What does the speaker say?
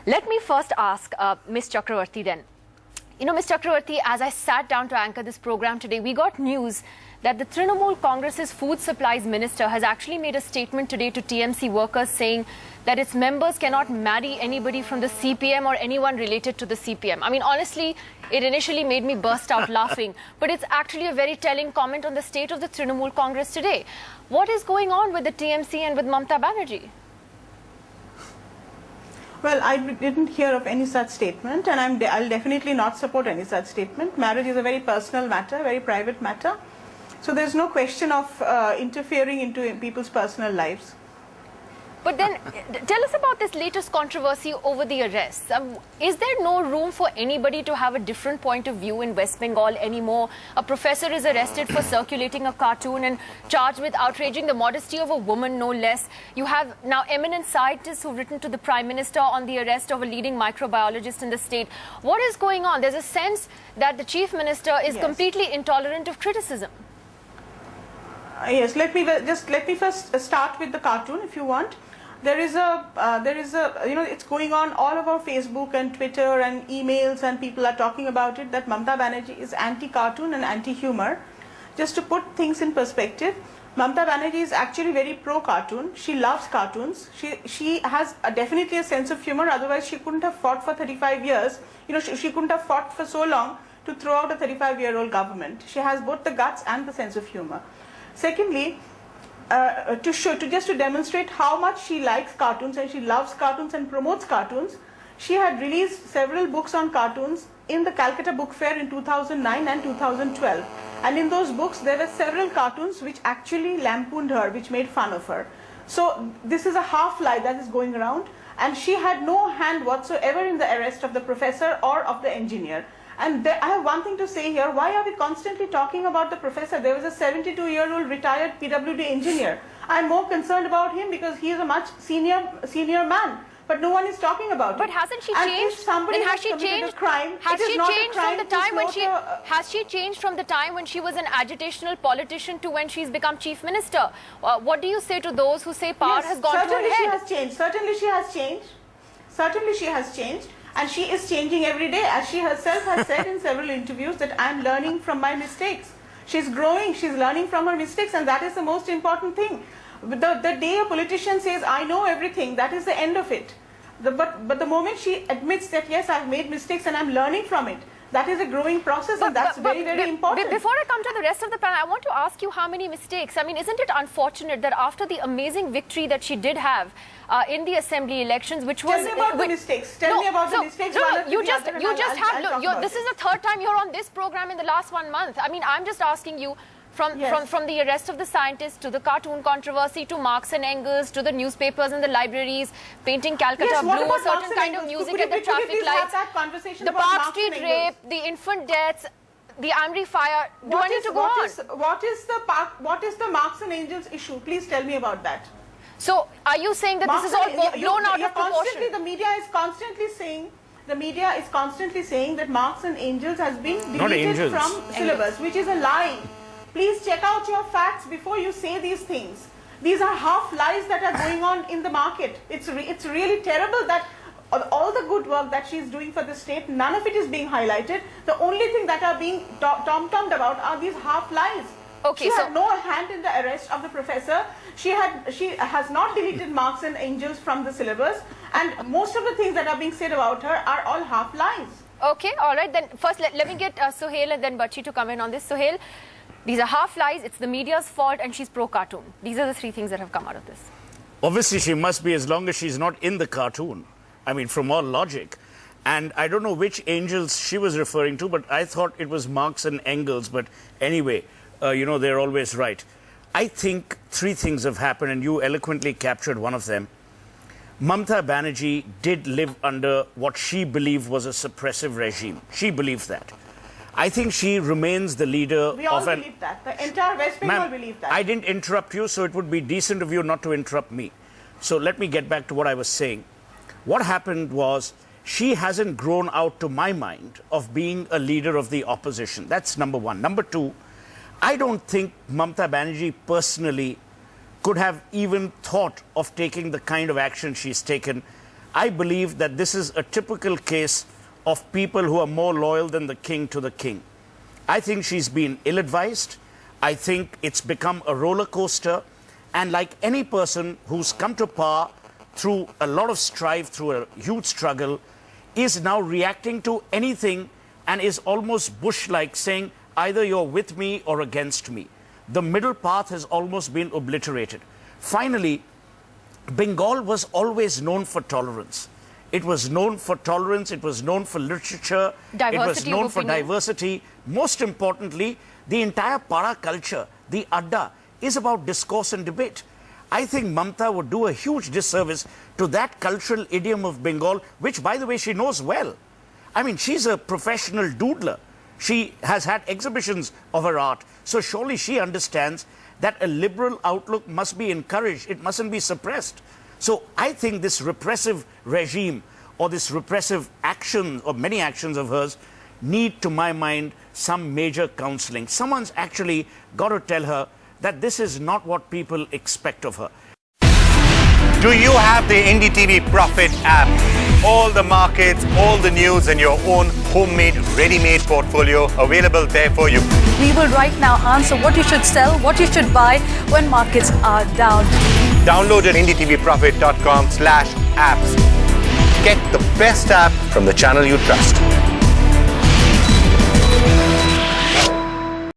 Let me first ask Ms. Chakravarti then. You know, Ms. Chakravarti, as I sat down to anchor this program today, we got news that the Trinamool Congress's food supplies minister has actually made a statement today to TMC workers saying that its members cannot marry anybody from the CPM or anyone related to the CPM. I mean, honestly, it initially made me burst out laughing, but it's actually a very telling comment on the state of the Trinamool Congress today. What is going on with the TMC and with Mamata Banerjee? Well, I didn't hear of any such statement, and I'll definitely not support any such statement. Marriage is a very personal matter, very private matter. So there's no question of interfering into people's personal lives. But then, tell us about this latest controversy over the arrests. Is there no room for anybody to have a different point of view in West Bengal anymore? A professor is arrested for circulating a cartoon and charged with outraging the modesty of a woman, no less. You have now eminent scientists who've written to the Prime Minister on the arrest of a leading microbiologist in the state. What is going on? There's a sense that the Chief Minister is completely intolerant of criticism. Yes, let me first start with the cartoon, if you want. There is a, it's going on all over Facebook and Twitter and emails, and people are talking about it, that Mamata Banerjee is anti-cartoon and anti-humor. Just to put things in perspective, Mamata Banerjee is actually very pro-cartoon. She loves cartoons. She has definitely a sense of humor, otherwise she couldn't have fought for 35 years. You know, she couldn't have fought for so long to throw out a 35-year-old government. She has both the guts and the sense of humor. Secondly, just to demonstrate how much she likes cartoons and she loves cartoons and promotes cartoons, she had released several books on cartoons in the Calcutta Book Fair in 2009 and 2012. And in those books, there were several cartoons which actually lampooned her, which made fun of her. So this is a half-lie that is going around, and she had no hand whatsoever in the arrest of the professor or of the engineer. And I have one thing to say here. Why are we constantly talking about the professor? There was a 72-year-old retired PWD engineer. I'm more concerned about him because he is a much senior man. But no one is talking about it. But hasn't she changed? If somebody has committed a crime, has it is she not changed a crime from the time when to has she changed from the time when she was an agitational politician to when she's become chief minister? What do you say to those who say power has gone to her head? Certainly she has changed. Certainly she has changed. Certainly she has changed. And she is changing every day, as she herself has said in several interviews, that I'm learning from my mistakes. She's growing, she's learning from her mistakes, and that is the most important thing. The day a politician says, I know everything, that is the end of it. But the moment she admits that, yes, I've made mistakes and I'm learning from it, that is a growing process, and that's very, very important. Before I come to the rest of the panel, I want to ask you how many mistakes. I mean, isn't it unfortunate that after the amazing victory that she did have in the assembly elections, which was... Tell me about the mistakes. Tell me about the mistakes. No, you just have... This is the third time you're on this program in the last 1 month. I mean, I'm just asking you, from the arrest of the scientists to the cartoon controversy to Marx and Engels to the newspapers and the libraries painting Calcutta blue, a certain kind of music at the traffic lights, the Park Street rape, the infant deaths, the Amri fire. Do I need to go on? What is the Marx and Engels issue? Please tell me about that. So, are you saying that this is all blown out of proportion? The media is constantly saying that Marx and Engels has been deleted from syllabus, which is a lie. Please check out your facts before you say these things. These are half lies that are going on in the market. It's really terrible that all the good work that she's doing for the state, none of it is being highlighted. The only thing that are being tom-tommed about are these half lies. Okay, she had no hand in the arrest of the professor. She has not deleted Marx and Engels from the syllabus, and most of the things that are being said about her are all half lies. Okay, all right. Then first let me get Sohail and then Bachi to come in on this. Sohail, these are half lies, it's the media's fault, and she's pro-cartoon. These are the three things that have come out of this. Obviously, she must be, as long as she's not in the cartoon. I mean, from all logic. And I don't know which angels she was referring to, but I thought it was Marx and Engels. But anyway, they're always right. I think three things have happened, and you eloquently captured one of them. Mamata Banerjee did live under what she believed was a suppressive regime. She believed that. I think she remains the leader We all believe that. The entire West Bengal believe that. I didn't interrupt you, so it would be decent of you not to interrupt me. So let me get back to what I was saying. What happened was she hasn't grown out, to my mind, of being a leader of the opposition. That's number one. Number two, I don't think Mamata Banerjee personally could have even thought of taking the kind of action she's taken I believe that this is a typical case of people who are more loyal than the king to the king. I think she's been ill-advised. I think it's become a roller coaster. And like any person who's come to power through a lot of strife, through a huge struggle, is now reacting to anything and is almost Bush-like, saying either you're with me or against me. The middle path has almost been obliterated. Finally, Bengal was always known for tolerance. It was known for tolerance, it was known for literature, it was known for diversity. Most importantly, the entire para culture, the adda, is about discourse and debate. I think Mamata would do a huge disservice to that cultural idiom of Bengal, which, by the way, she knows well. I mean, she's a professional doodler. She has had exhibitions of her art. So surely she understands that a liberal outlook must be encouraged. It mustn't be suppressed. So I think this repressive regime or this repressive action or many actions of hers need, to my mind, some major counseling. Someone's actually got to tell her that this is not what people expect of her. Do you have the NDTV Profit app? All the markets, all the news and your own homemade, ready-made portfolio available there for you. We will right now answer what you should sell, what you should buy when markets are down. Download at ndtvprofit.com/apps. Get the best app from the channel you trust.